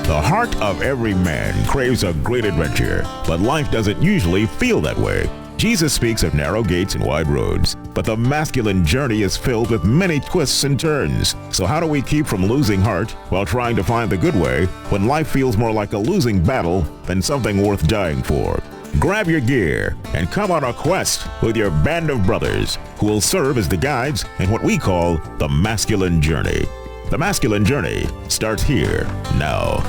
The heart of every man craves a great adventure, but life doesn't usually feel that way. Jesus speaks of narrow gates and wide roads, but the masculine journey is filled with many twists and turns. So how do we keep from losing heart while trying to find the good way when life feels more like a losing battle than something worth dying for? Grab your gear and come on a quest with your band of brothers who will serve as the guides in what we call the masculine journey. The masculine journey starts here now.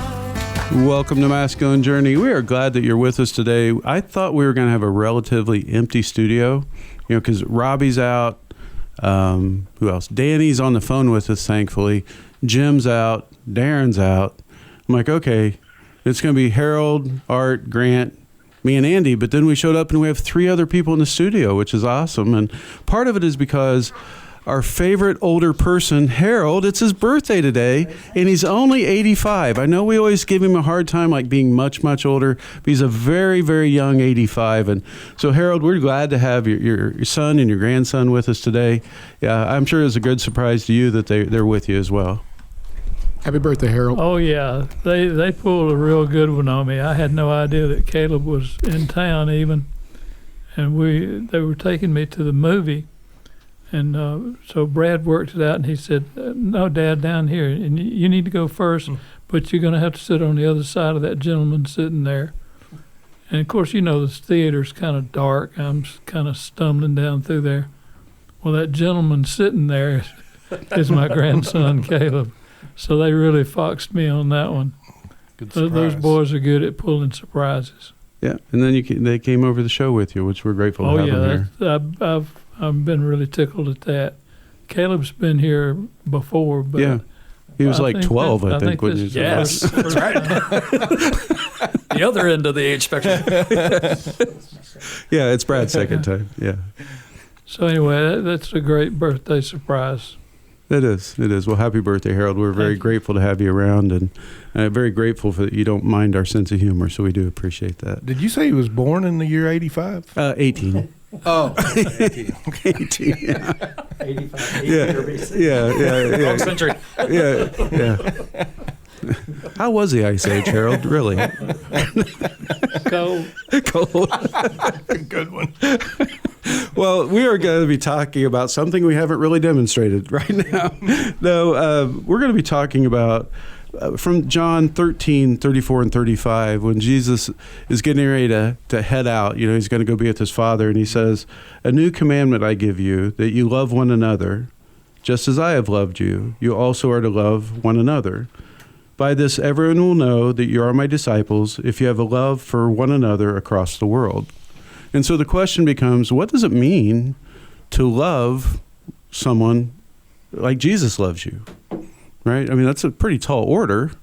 Welcome to Masculine Journey. We are glad that you're with us today. I thought we were going to have a relatively empty studio, because Robbie's out. Who else? Danny's on the phone with us, thankfully. Jim's out. Darren's out. I'm like, okay, it's going to be Harold, Art, Grant, me, and Andy. But then we showed up and we have 3 other people in the studio, which is awesome. And part of it is because our favorite older person, Harold, it's his birthday today, and he's only 85. I know we always give him a hard time, like being much, much older, but he's a very, very young 85. And so, Harold, we're glad to have your son and your grandson with us today. Yeah, I'm sure it's a good surprise to you that they're with you as well. Happy birthday, Harold. Oh, yeah. They pulled a real good one on me. I had no idea that Caleb was in town even, and they were taking me to the movie. And so Brad worked it out, and he said, no, Dad, down here, and you need to go first, but you're going to have to sit on the other side of that gentleman sitting there. And, of course, the theater's kind of dark. I'm kind of stumbling down through there. Well, that gentleman sitting there is my grandson, Caleb. So they really foxed me on that one. Good surprise. Those boys are good at pulling surprises. Yeah, and then they came over the show with you, which we're grateful to have them here. I've been really tickled at that. Caleb's been here before, but yeah, he was like 12, I think. When yes, that's right. The other end of the age spectrum. Yeah, it's Brad's second time. Yeah. So anyway, that's a great birthday surprise. It is. Well, happy birthday, Harold. We're very grateful to have you around, and very grateful that you don't mind our sense of humor, so we do appreciate that. Did you say he was born in the year 85? 18. Oh, 18. 18, yeah. 85, Yeah. Wrong century. Yeah. How was the Ice Age, Harold? Really? Cold. good one. Well, we are going to be talking about something we haven't really demonstrated right now. No, we're going to be talking about from John 13, 34 and 35, when Jesus is getting ready to head out. He's going to go be with his Father, and he says, "A new commandment I give you, that you love one another, just as I have loved you. You also are to love one another. By this, everyone will know that you are my disciples, if you have a love for one another across the world." And so the question becomes, what does it mean to love someone like Jesus loves you? Right? I mean, that's a pretty tall order,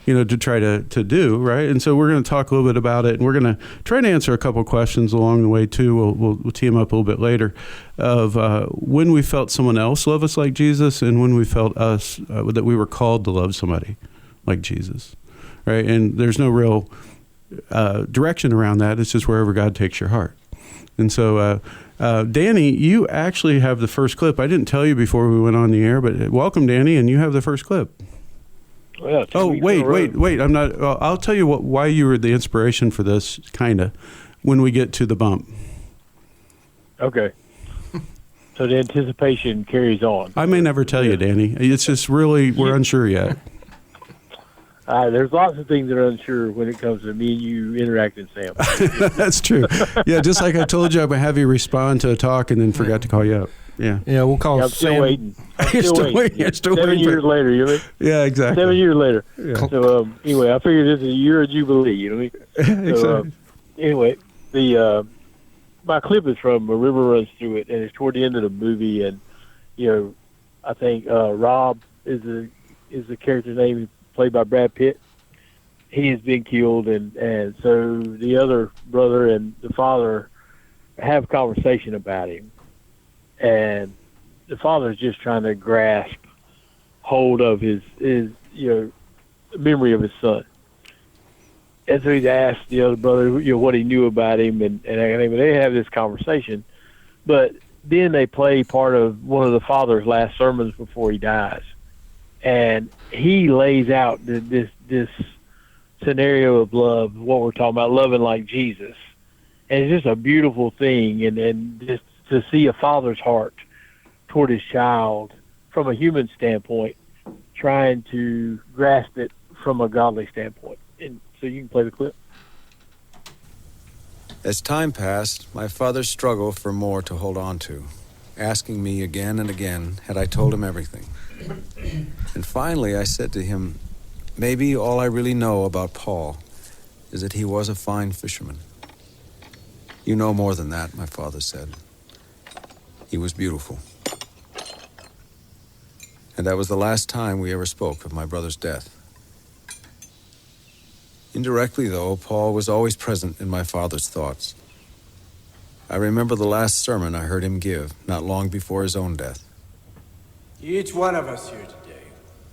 to try to do, right? And so we're going to talk a little bit about it, and we're going to try to answer a couple of questions along the way, too. We'll tee them up a little bit later, of when we felt someone else love us like Jesus, and when we felt that we were called to love somebody like Jesus, right? And there's no real direction around that. It's just wherever God takes your heart. And so, Danny, you actually have the first clip. I didn't tell you before we went on the air, but welcome, Danny, and you have the first clip. Well, wait! I'm not. I'll tell you why you were the inspiration for this, kinda, when we get to the bump. Okay. So the anticipation carries on. I may never tell you, Danny. It's just really we're unsure yet. There's lots of things that are unsure when it comes to me and you interacting, Sam. That's true. Yeah, just like I told you, I'm going to have you respond to a talk and then forgot to call you up. Yeah. Yeah, we'll call I'm Sam. still waiting. You're still waiting. You're still 7 waiting. years later, you know? Yeah, exactly. 7 years later. Yeah. So anyway, I figured this is a year of Jubilee, you know what I mean? So, anyway, my clip is from A River Runs Through It, and it's toward the end of the movie, and, I think Rob is the character's name, played by Brad Pitt. He has been killed, and so the other brother and the father have a conversation about him. And the father's just trying to grasp hold of his memory of his son. And so he's asked the other brother, what he knew about him, and they have this conversation. But then they play part of one of the father's last sermons before he dies. and he lays out this scenario of love, what we're talking about, loving like Jesus. And it's just a beautiful thing, and just to see a father's heart toward his child from a human standpoint, trying to grasp it from a godly standpoint. And so you can play the clip. As time passed, my father struggled for more to hold on to, asking me again and again had I told him everything. And finally I said to him, maybe all I really know about Paul is that he was a fine fisherman. You know more than that, my father said. He was beautiful. And that was the last time we ever spoke of my brother's death. Indirectly, though, Paul was always present in my father's thoughts. I remember the last sermon I heard him give, not long before his own death. Each one of us here today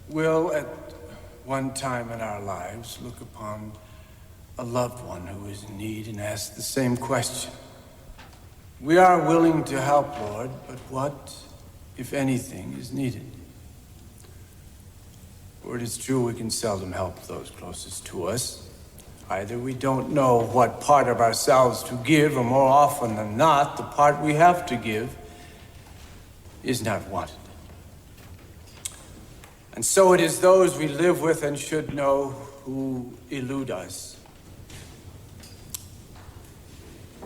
will, at one time in our lives, look upon a loved one who is in need and ask the same question. We are willing to help, Lord, but what, if anything, is needed? For it is true we can seldom help those closest to us. Either we don't know what part of ourselves to give, or more often than not, the part we have to give is not wanted. And so it is those we live with and should know who elude us.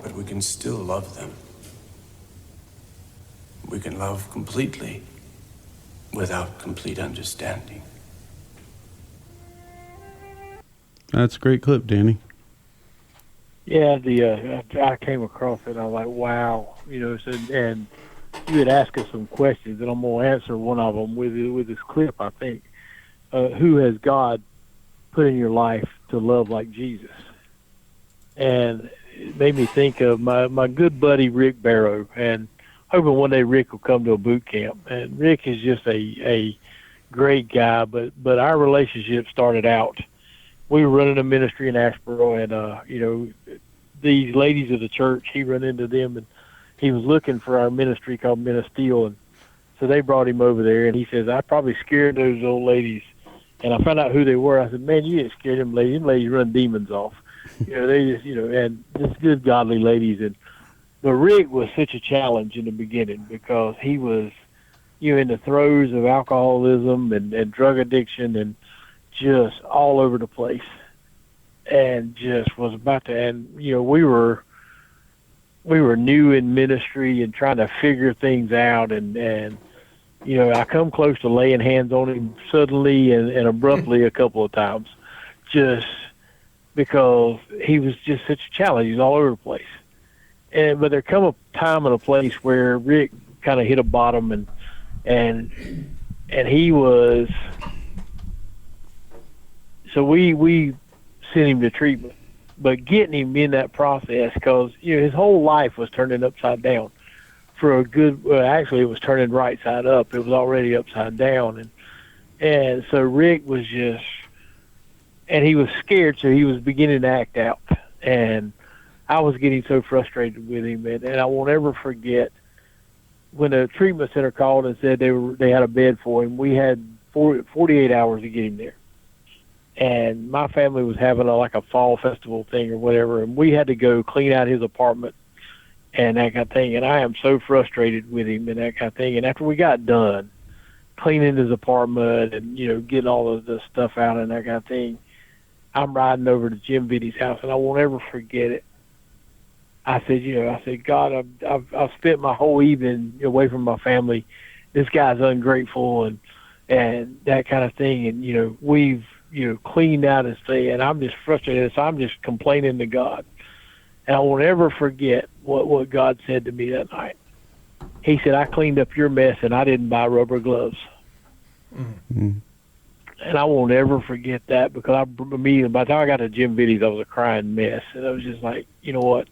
But we can still love them. We can love completely without complete understanding. That's a great clip, Danny. Yeah, I came across it, and I was like, wow. So, and you had asked us some questions, and I'm going to answer one of them with this clip, I think. Who has God put in your life to love like Jesus? And it made me think of my good buddy Rick Barrow, and hoping one day Rick will come to a boot camp. And Rick is just a great guy, but our relationship started out. We were running a ministry in Asheboro, and these ladies of the church, he run into them, and he was looking for our ministry called Men of Steel, and so they brought him over there, and he says, I probably scared those old ladies. And I found out who they were. I said, man, you didn't scare them ladies. Them ladies run demons off. They just, and just good, godly ladies. But Rick was such a challenge in the beginning because he was, in the throes of alcoholism and drug addiction and just all over the place. And just was about to, and, we were new in ministry and trying to figure things out. And I come close to laying hands on him suddenly and abruptly a couple of times, just because he was just such a challenge. He was all over the place. But there come a time and a place where Rick kind of hit a bottom, and he was. So we sent him to treatment, but getting him in that process, because his whole life was turning upside down. For a good, actually, it was turning right side up. It was already upside down, and so Rick was just, and he was scared, so he was beginning to act out, and I was getting so frustrated with him, and I won't ever forget when the treatment center called and said they had a bed for him. We had 48 hours to get him there, and my family was having a fall festival thing or whatever, and we had to go clean out his apartment and that kind of thing. And I am so frustrated with him and that kind of thing. And after we got done cleaning his apartment and, getting all of the stuff out and that kind of thing, I'm riding over to Jim Vitti's house, and I won't ever forget it. I said, God, I've spent my whole evening away from my family. This guy's ungrateful and that kind of thing. And, we've, cleaned out his thing, and I'm just frustrated. So I'm just complaining to God. And I won't ever forget what God said to me that night. He said, I cleaned up your mess, and I didn't buy rubber gloves. Mm-hmm. And I won't ever forget that, because by the time I got to Jim Vitti's, I was a crying mess. And I was just like, you know what?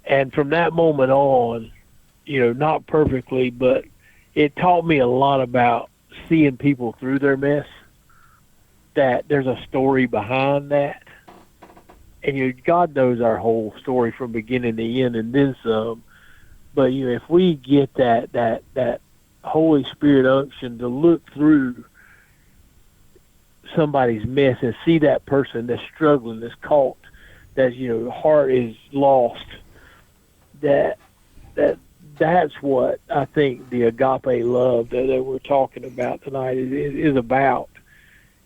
And from that moment on, not perfectly, but it taught me a lot about seeing people through their mess, that there's a story behind that. And God knows our whole story from beginning to end and then some. But if we get that Holy Spirit unction to look through somebody's mess and see that person that's struggling, that's caught, that, heart is lost, that's what I think the agape love that we're talking about tonight is about,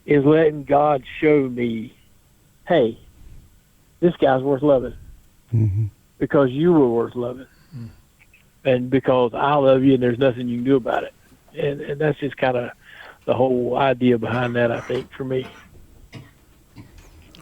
is letting God show me, hey, this guy's worth loving because you were worth loving, and because I love you and there's nothing you can do about it. And that's just kind of the whole idea behind that, I think, for me.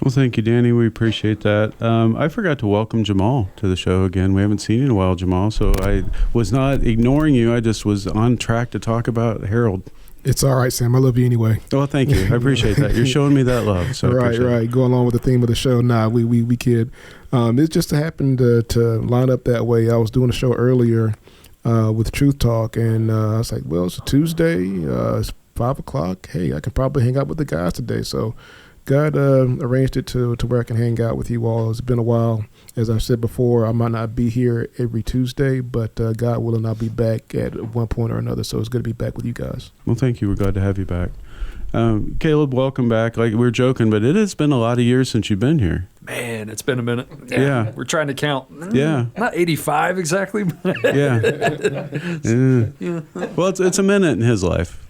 Well, thank you, Danny. We appreciate that. I forgot to welcome Jamal to the show again. We haven't seen you in a while, Jamal, so I was not ignoring you. I just was on track to talk about Harold. It's all right, Sam. I love you anyway. Well, thank you. I appreciate that. You're showing me that love. So right. Go along with the theme of the show. Nah, we kid. It just happened to line up that way. I was doing a show earlier with Truth Talk, and I was like, well, it's a Tuesday. It's 5 o'clock. Hey, I can probably hang out with the guys today. So God arranged it to where I can hang out with you all. It's been a while. As I've said before, I might not be here every Tuesday, but God willing, I'll be back at one point or another. So it's good to be back with you guys. Well, thank you. We're glad to have you back. Caleb, welcome back. Like, we're joking, but it has been a lot of years since you've been here. Man, it's been a minute. Yeah. We're trying to count. Yeah. Not 85 exactly. Yeah. Well, it's a minute in his life.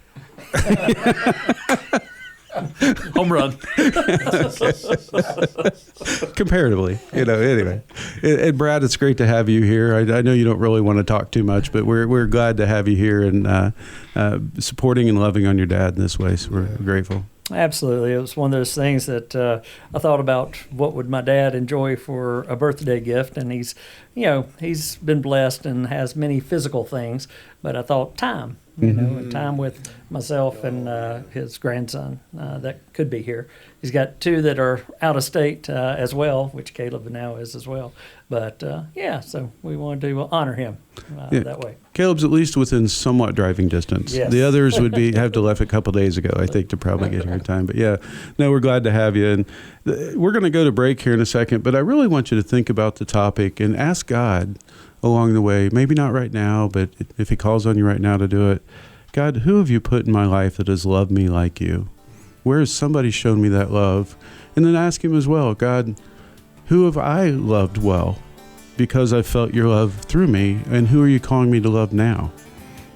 Home run. Comparatively, anyway. And Brad, it's great to have you here. I know you don't really want to talk too much, but we're glad to have you here and supporting and loving on your dad in this way. So we're grateful. Absolutely. It was one of those things that I thought about what would my dad enjoy for a birthday gift. And he's been blessed and has many physical things, but I thought time, and time with myself and his grandson that could be here. He's got two that are out of state as well, which Caleb now is as well. But so we wanted to honor him that way. Caleb's at least within somewhat driving distance. Yes. The others would have to left a couple days ago, I think, to probably get here in time. But we're glad to have you. And we're going to go to break here in a second, but I really want you to think about the topic and ask God along the way, maybe not right now, but if he calls on you right now to do it, God, who have you put in my life that has loved me like you? Where has somebody shown me that love? And then ask him as well, God, who have I loved well because I felt your love through me, and who are you calling me to love now?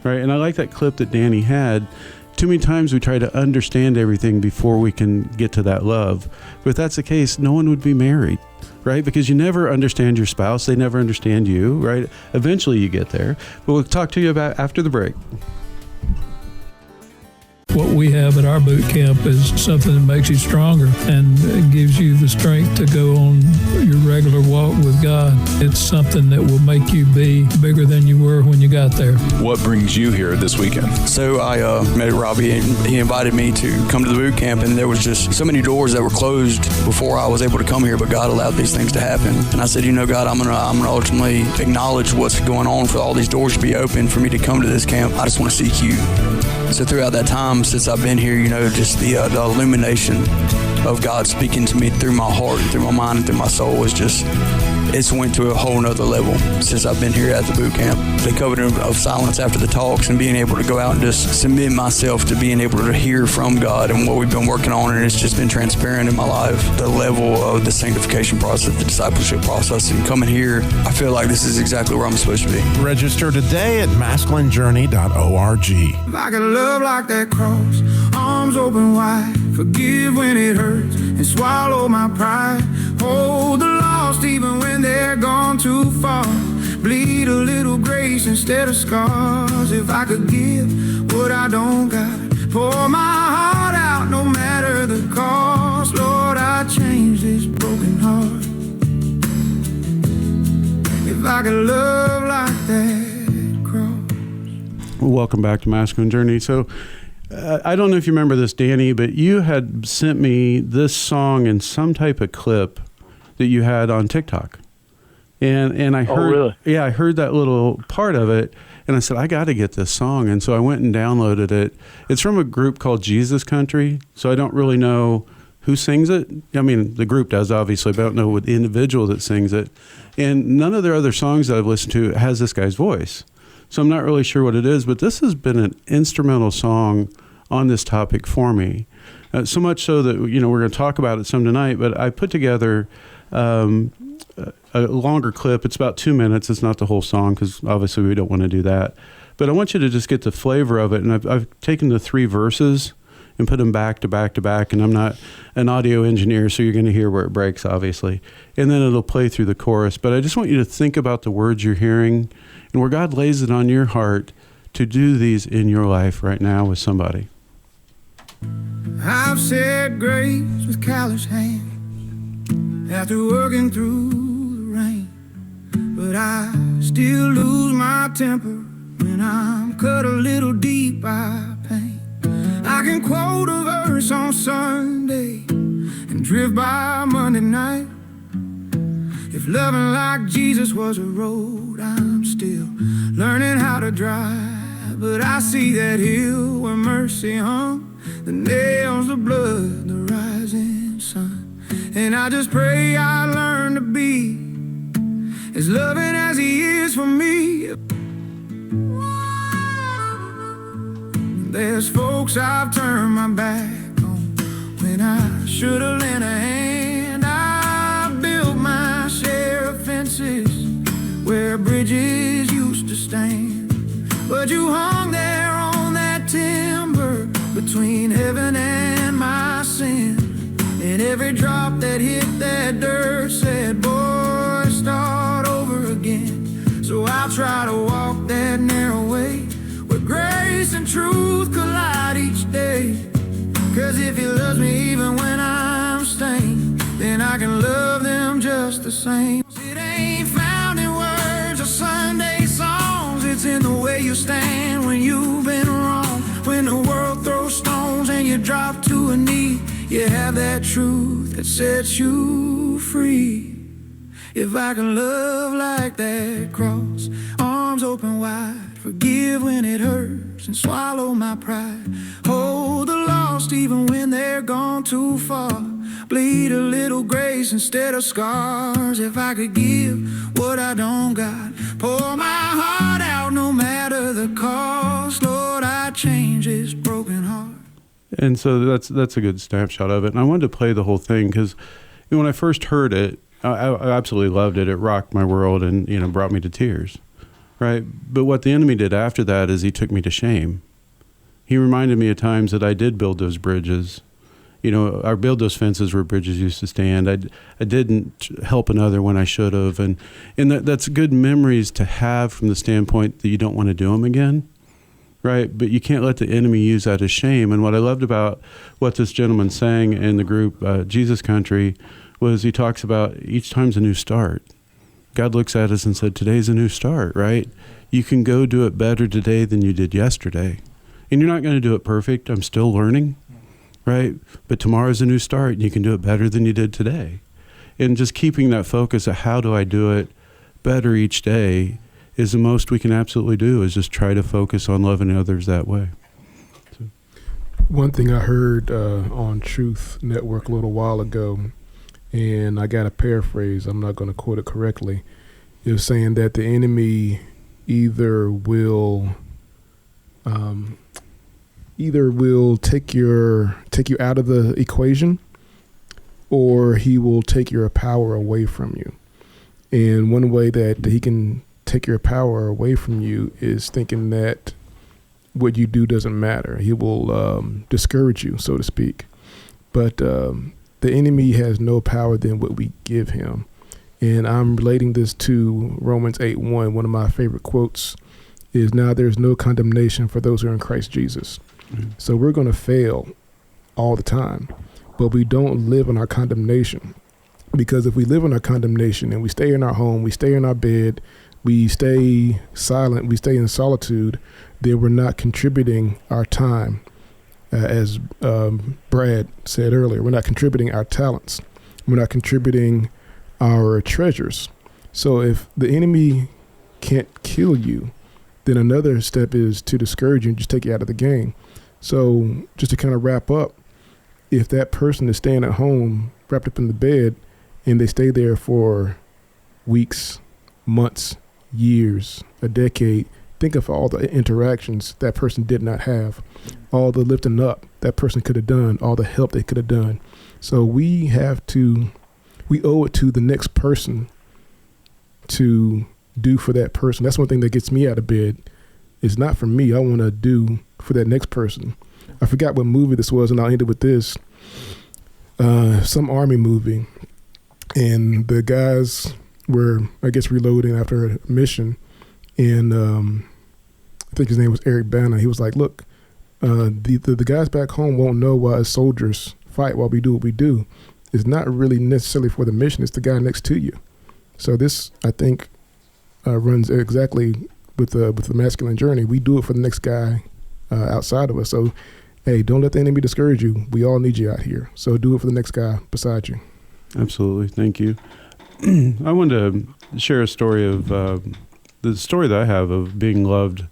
Right? And I like that clip that Danny had. Too many times we try to understand everything before we can get to that love. But if that's the case, no one would be married, right? Because you never understand your spouse. They never understand you, right? Eventually you get there. But we'll talk to you about after the break. What we have at our boot camp is something that makes you stronger and gives you the strength to go on your regular walk with God. It's something that will make you be bigger than you were when you got there. What brings you here this weekend? So I met Robbie, and he invited me to come to the boot camp, and there was just so many doors that were closed before I was able to come here, but God allowed these things to happen. And I said, God, I'm gonna ultimately acknowledge what's going on for all these doors to be open for me to come to this camp. I just want to seek you. So throughout that time, since I've been here, just the illumination of God speaking to me through my heart, and through my mind, and through my soul it's went to a whole nother level since I've been here at the boot camp. The covenant of silence after the talks and being able to go out and just submit myself to being able to hear from God and what we've been working on, and it's just been transparent in my life. The level of the sanctification process, the discipleship process, and coming here, I feel like this is exactly where I'm supposed to be. Register today at masculinejourney.org. If I could love like that cross, arms open wide, forgive when it hurts, and swallow my pride, hold the lost even when they're gone too far, bleed a little grace instead of scars. If I could give what I don't got, pour my heart out no matter the cost, Lord, I change this broken heart. If I could love like that cross. Welcome back to Masculine Journey. So I don't know if you remember this, Danny, but you had sent me this song in some type of clip that you had on TikTok. And I heard, really? I heard that little part of it, and I said, I got to get this song. And so I went and downloaded it. It's from a group called Jesus Country, so I don't really know who sings it. I mean, the group does, obviously, but I don't know the individual that sings it. And none of their other songs that I've listened to has this guy's voice. So I'm not really sure what it is, but this has been an instrumental song on this topic for me. So much so that, we're going to talk about it some tonight, but I put together a longer clip. It's about 2 minutes. It's not the whole song because obviously we don't want to do that. But I want you to just get the flavor of it. And I've taken the 3 verses and put them back to back to back. And I'm not an audio engineer, so you're going to hear where it breaks, obviously. And then it'll play through the chorus. But I just want you to think about the words you're hearing and where God lays it on your heart to do these in your life right now with somebody. I've said grace with callous hands after working through the rain, but I still lose my temper when I'm cut a little deep by pain. I can quote a verse on Sunday and drift by Monday night. If loving like Jesus was a road, I'm still learning how to drive. But I see that hill where mercy hung, the nails, the blood, the rising sun. And I just pray I learn to be as loving as he is for me. There's folks I've turned my back on when I should have lent a hand. I built my share of fences where bridges used to stand, but you hung there on that timber between heaven and my sin. And every drop that hit that dirt said, boy, start over again. So I'll try to walk that narrow way where grace and truth collide each day. Cause if he loves me even when I'm stained, then I can love them just the same. It ain't found in words or Sunday songs, it's in the way you stand when you've been wrong. When the world throws stones and you drop to a knee, you have that truth that sets you free. If I can love like that cross, arms open wide, forgive when it hurts and swallow my pride. Hold the lost even when they're gone too far. Bleed a little grace instead of scars. If I could give what I don't got, pour my heart out no matter the cost. Lord, I change this broken heart. And so that's a good snapshot of it. And I wanted to play the whole thing because when I first heard it, I absolutely loved it. It rocked my world and brought me to tears, right? But what the enemy did after that is he took me to shame. He reminded me of times that I did build those bridges. I built those fences where bridges used to stand. I didn't help another when I should have. And that's good memories to have from the standpoint that you don't want to do them again, right? But you can't let the enemy use that as shame. And what I loved about what this gentleman sang in the group, Jesus Country, was he talks about each time's a new start. God looks at us and said, today's a new start, right? You can go do it better today than you did yesterday. And you're not going to do it perfect. I'm still learning, right? But tomorrow's a new start and you can do it better than you did today. And just keeping that focus of how do I do it better each day is the most we can absolutely do, is just try to focus on loving others that way. So. One thing I heard on Truth Network a little while ago, and I got to paraphrase, I'm not going to quote it correctly. It was saying that the enemy either will take you out of the equation, or he will take your power away from you. And one way that he can take your power away from you is thinking that what you do doesn't matter. He will discourage you, so to speak. But the enemy has no power than what we give him. And I'm relating this to Romans 8:1. One of my favorite quotes is, now there's no condemnation for those who are in Christ Jesus. Mm-hmm. So we're going to fail all the time, but we don't live in our condemnation. Because if we live in our condemnation and we stay in our home, we stay in our bed, we stay silent, we stay in solitude, then we're not contributing our time. As Brad said earlier, we're not contributing our talents. We're not contributing our treasures. So if the enemy can't kill you, then another step is to discourage you and just take you out of the game. So just to kind of wrap up, if that person is staying at home, wrapped up in the bed, and they stay there for weeks, months, years, a decade, think of all the interactions that person did not have, all the lifting up that person could have done, all the help they could have done. So we owe it to the next person to do for that person. That's one thing that gets me out of bed. It's not for me. I want to do for that next person. I forgot what movie this was, and I'll end it with this. Some army movie, and the guys were, I guess, reloading after a mission, and I think his name was Eric Bana. He was like, look, the guys back home won't know why us soldiers fight while we do what we do. It's not really necessarily for the mission. It's the guy next to you. So this, I think, runs exactly with the masculine journey. We do it for the next guy outside of us. So, hey, don't let the enemy discourage you. We all need you out here. So do it for the next guy beside you. Absolutely. Thank you. I wanted to share a story of the story that I have of being loved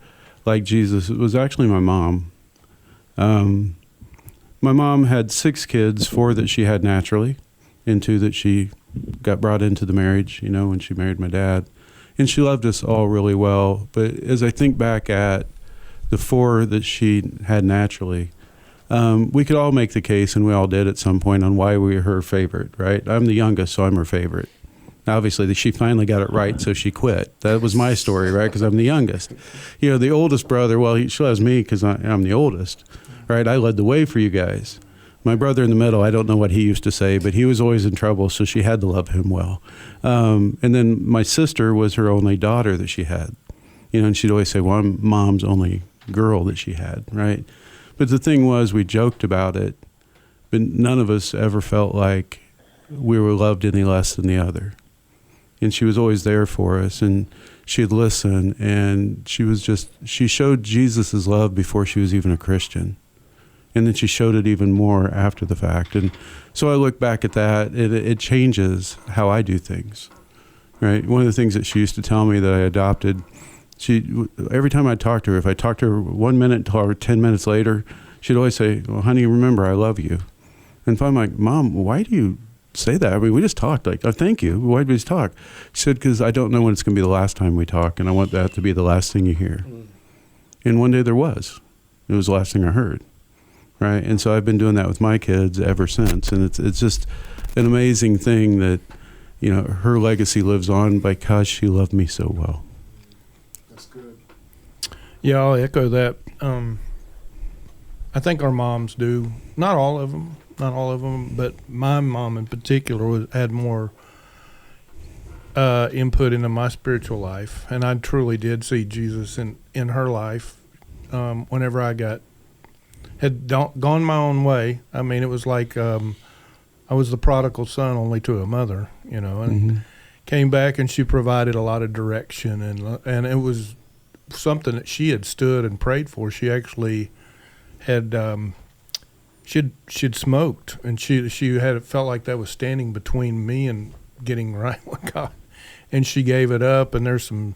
like Jesus. It was actually my mom. My mom had 6 kids, 4 that she had naturally, and 2 that she got brought into the marriage, when she married my dad. And she loved us all really well. But as I think back at the 4 that she had naturally, we could all make the case, and we all did at some point, on why we were her favorite, right? I'm the youngest, so I'm her favorite. Obviously, she finally got it right, so she quit. That was my story, right? Because I'm the youngest. The oldest brother, well, she loves me because I'm the oldest, right? I led the way for you guys. My brother in the middle, I don't know what he used to say, but he was always in trouble, so she had to love him well. And then my sister was her only daughter that she had. And she'd always say, well, I'm Mom's only girl that she had, right? But the thing was, we joked about it, but none of us ever felt like we were loved any less than the other. And she was always there for us, and she'd listen, and she showed Jesus' love before she was even a Christian. And then she showed it even more after the fact. And so I look back at that, it changes how I do things, right? One of the things that she used to tell me that I adopted, every time I talked to her, if I talked to her 1 minute or 10 minutes later, she'd always say, well, honey, remember, I love you. And if I'm like, Mom, why do you say that? I mean, we just talked. Like, oh, thank you. Why did we just talk? She said, because I don't know when it's going to be the last time we talk, and I want that to be the last thing you hear. And one day there was. It was the last thing I heard. Right. And so I've been doing that with my kids ever since. And it's just an amazing thing that, her legacy lives on because she loved me so well. That's good. Yeah, I'll echo that. I think our moms do. Not all of them, but my mom in particular had more input into my spiritual life. And I truly did see Jesus in her life whenever I had gone my own way. I mean, it was like I was the prodigal son only to a mother, and came back, and she provided a lot of direction, and it was something that she had stood and prayed for. She actually had she'd smoked, and she had felt like that was standing between me and getting right with God, and she gave it up. And there's some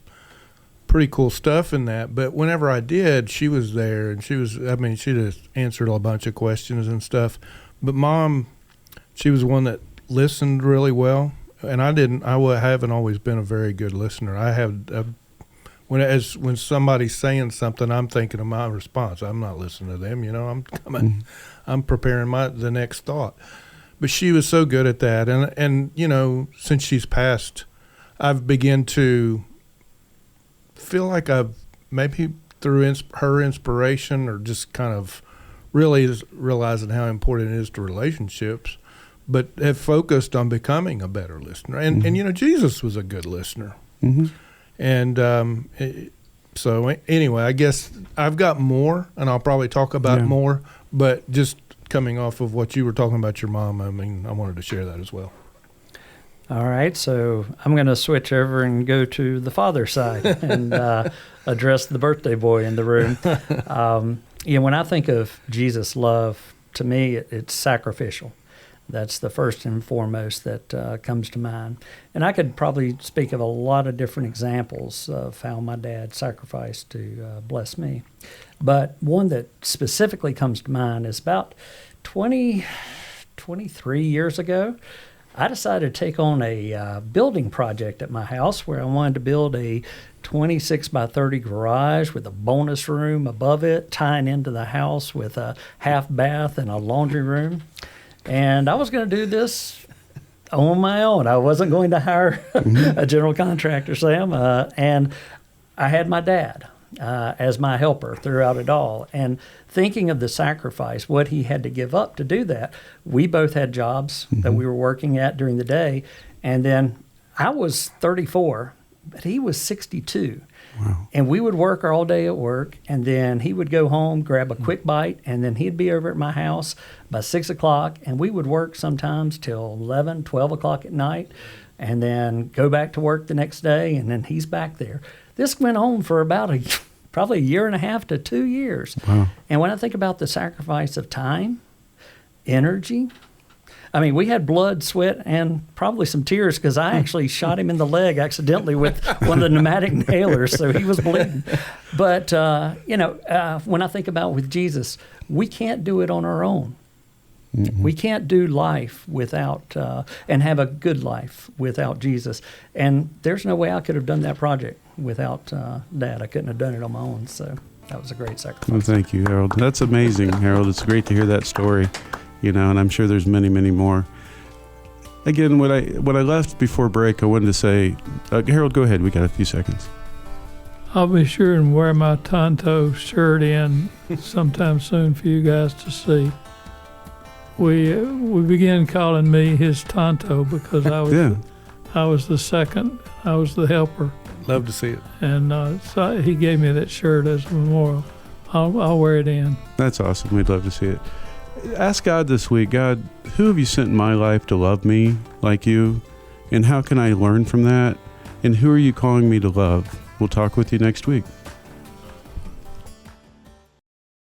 pretty cool stuff in that. But whenever I did, she was there, and she just answered a bunch of questions and stuff. But Mom, she was one that listened really well, and I haven't always been a very good listener. I have, when somebody's saying something, I'm thinking of my response. I'm not listening to them, I'm preparing the next thought. But she was so good at that, and since she's passed, I've begun to feel like I've maybe through her inspiration, or just kind of really realizing how important it is to relationships, but have focused on becoming a better listener. And Jesus was a good listener. And so anyway, I guess I've got more, and I'll probably talk about more, but just coming off of what you were talking about your mom, I wanted to share that as well. All right, so I'm going to switch over and go to the father side and address the birthday boy in the room. When I think of Jesus' love, to me, it's sacrificial. That's the first and foremost that comes to mind. And I could probably speak of a lot of different examples of how my dad sacrificed to bless me. But one that specifically comes to mind is about 23 years ago. I decided to take on a building project at my house where I wanted to build a 26 by 30 garage with a bonus room above it, tying into the house with a half bath and a laundry room. And I was going to do this on my own. I wasn't going to hire a general contractor, Sam. And I had my dad as my helper throughout it all. And thinking of the sacrifice, what he had to give up to do that, we both had jobs that we were working at during the day. And then I was 34, but he was 62. Wow. And we would work all day at work, and then he would go home, grab a quick bite, and then he'd be over at my house by 6 o'clock, and we would work sometimes till 11, 12 o'clock at night, and then go back to work the next day, and then he's back there. This went on for about probably a year and a half to 2 years. Wow. And when I think about the sacrifice of time, energy, I mean, we had blood, sweat, and probably some tears because I actually shot him in the leg accidentally with one of the pneumatic nailers, so he was bleeding. But, when I think about with Jesus, we can't do it on our own. Mm-hmm. We can't do life without, and have a good life without Jesus. And there's no way I could have done that project without Dad. I couldn't have done it on my own, so that was a great sacrifice. Well, thank you, Harold. That's amazing, Harold. It's great to hear that story. And I'm sure there's many, many more. Again, when I left before break, I wanted to say, Harold, go ahead. We got a few seconds. I'll be sure and wear my Tonto shirt in sometime soon for you guys to see. We began calling me his Tonto because I was the second. I was the helper. Love to see it. And so he gave me that shirt as a memorial. I'll wear it in. That's awesome. We'd love to see it. Ask God this week, God, who have you sent in my life to love me like you? And how can I learn from that? And who are you calling me to love? We'll talk with you next week.